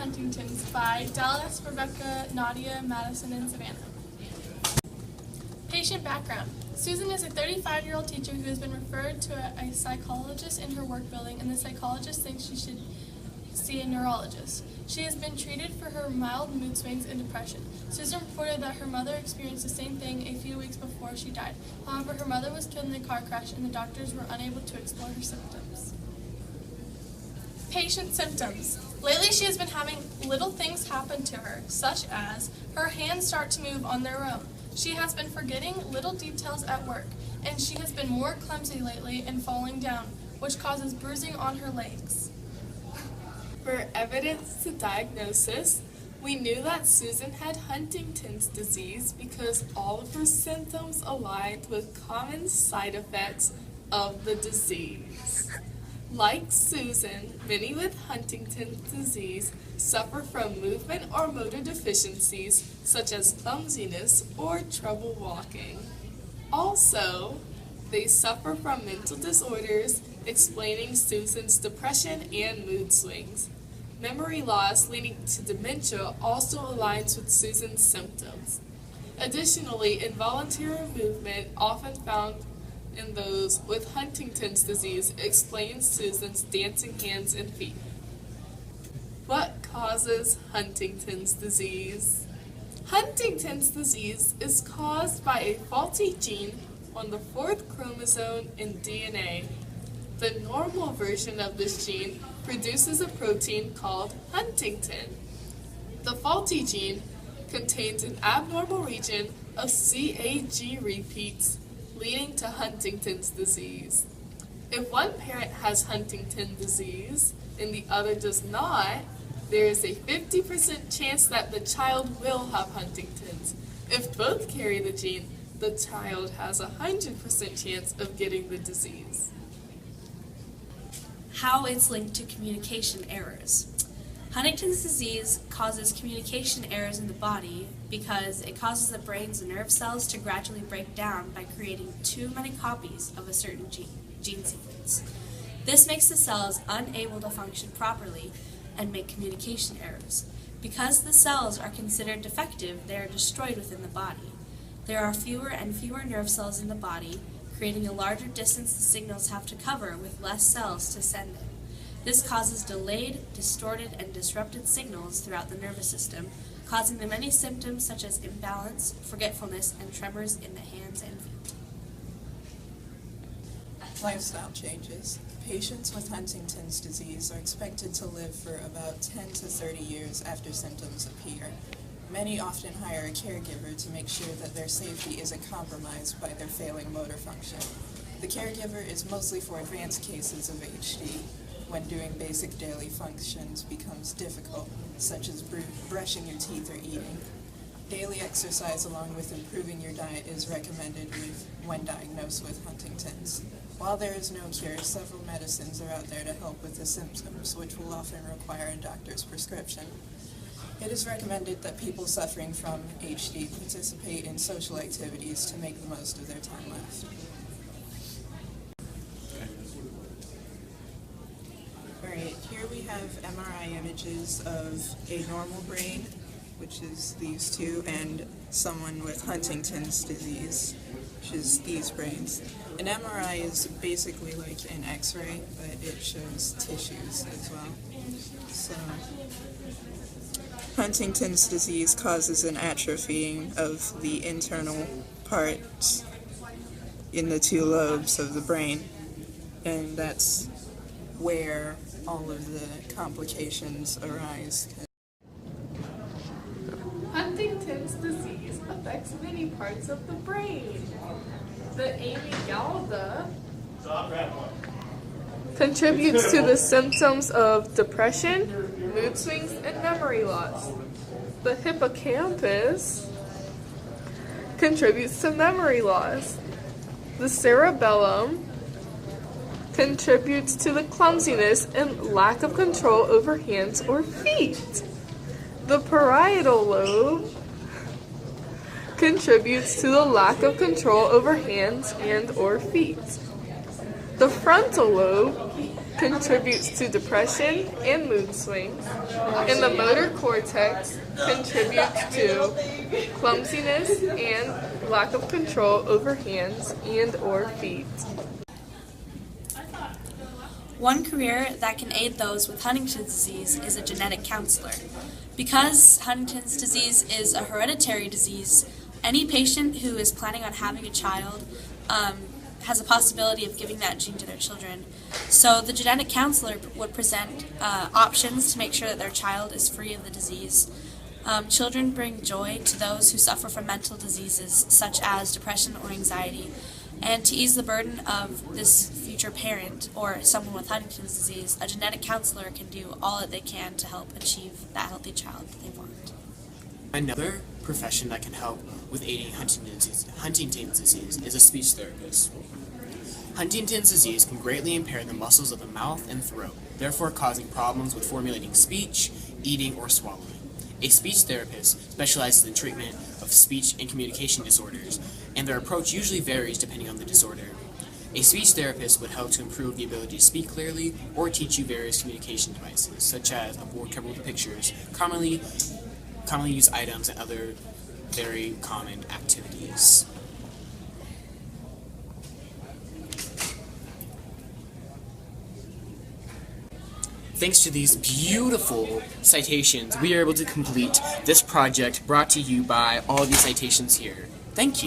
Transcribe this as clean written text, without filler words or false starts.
Huntingtons by Dallas, Rebecca, Nadia, Madison, and Savannah. Patient background. Susan is a 35-year-old teacher who has been referred to a psychologist in her work building, and the psychologist thinks she should see a neurologist. She has been treated for her mild mood swings and depression. Susan reported that her mother experienced the same thing a few weeks before she died. However, her mother was killed in a car crash, and the doctors were unable to explore her symptoms. Patient symptoms. Lately, she has been having little things happen to her, such as her hands start to move on their own. She has been forgetting little details at work, and she has been more clumsy lately and falling down, which causes bruising on her legs. For evidence to diagnosis, we knew that Susan had Huntington's disease because all of her symptoms aligned with common side effects of the disease. Like Susan, many with Huntington's disease suffer from movement or motor deficiencies such as clumsiness or trouble walking. Also, they suffer from mental disorders, explaining Susan's depression and mood swings. Memory loss leading to dementia also aligns with Susan's symptoms. Additionally, involuntary movement, often found in those with Huntington's disease, explains Susan's dancing hands and feet. What causes Huntington's disease? Huntington's disease is caused by a faulty gene on the 4th chromosome in DNA. The normal version of this gene produces a protein called Huntington. The faulty gene contains an abnormal region of CAG repeats, leading to Huntington's disease. If one parent has Huntington's disease and the other does not, there is a 50% chance that the child will have Huntington's. If both carry the gene, the child has a 100% chance of getting the disease. How it's linked to communication errors. Huntington's disease causes communication errors in the body because it causes the brain's nerve cells to gradually break down by creating too many copies of a certain gene sequence. This makes the cells unable to function properly and make communication errors. Because the cells are considered defective, they are destroyed within the body. There are fewer and fewer nerve cells in the body, creating a larger distance the signals have to cover with less cells to send them. This causes delayed, distorted, and disrupted signals throughout the nervous system, causing the many symptoms such as imbalance, forgetfulness, and tremors in the hands and feet. Lifestyle changes. Patients with Huntington's disease are expected to live for about 10 to 30 years after symptoms appear. Many often hire a caregiver to make sure that their safety isn't compromised by their failing motor function. The caregiver is mostly for advanced cases of HD, when doing basic daily functions becomes difficult, such as brushing your teeth or eating. Daily exercise along with improving your diet is recommended when diagnosed with Huntington's. While there is no cure, several medicines are out there to help with the symptoms, which will often require a doctor's prescription. It is recommended that people suffering from HD participate in social activities to make the most of their time left. Alright, here we have MRI images of a normal brain, which is these two, and someone with Huntington's disease, which is these brains. An MRI is basically like an X-ray, but it shows tissues as well. So, Huntington's disease causes an atrophying of the internal parts in the two lobes of the brain, and that's where all of the complications arise. Huntington's disease affects many parts of the brain. The amygdala contributes to the symptoms of depression, mood swings, and memory loss. The hippocampus contributes to memory loss. The cerebellum contributes to the clumsiness and lack of control over hands or feet. The parietal lobe contributes to the lack of control over hands and or feet. The frontal lobe contributes to depression and mood swings, and the motor cortex contributes to clumsiness and lack of control over hands and or feet. One career that can aid those with Huntington's disease is a genetic counselor. Because Huntington's disease is a hereditary disease, any patient who is planning on having a child has a possibility of giving that gene to their children. So the genetic counselor would present options to make sure that their child is free of the disease. Children bring joy to those who suffer from mental diseases such as depression or anxiety. And to ease the burden of this future parent or someone with Huntington's disease, a genetic counselor can do all that they can to help achieve that healthy child that they want. Another profession that can help with aiding Huntington's disease is a speech therapist. Huntington's disease can greatly impair the muscles of the mouth and throat, therefore causing problems with formulating speech, eating, or swallowing. A speech therapist specializes in treatment of speech and communication disorders, and their approach usually varies depending on the disorder. A speech therapist would help to improve the ability to speak clearly or teach you various communication devices, such as a board covered with pictures, commonly used items, and other very common activities. Thanks to these beautiful citations, we are able to complete this project brought to you by all these citations here. Thank you.